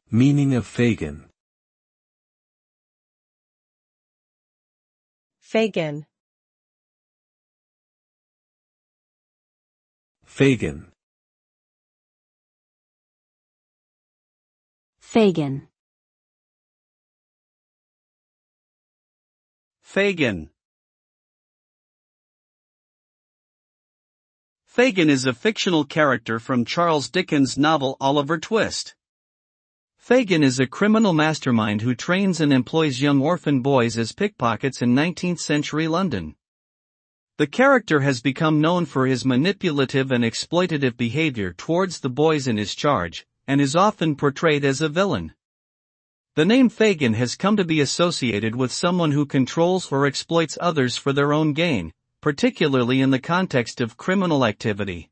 Meaning of Fagin. Fagin. Fagin. Fagin. Fagin. Fagin is a fictional character from Charles Dickens' novel Oliver Twist. Fagin is a criminal mastermind who trains and employs young orphan boys as pickpockets in 19th-century London. The character has become known for his manipulative and exploitative behavior towards the boys in his charge, and is often portrayed as a villain. The name Fagin has come to be associated with someone who controls or exploits others for their own gain, particularly in the context of criminal activity.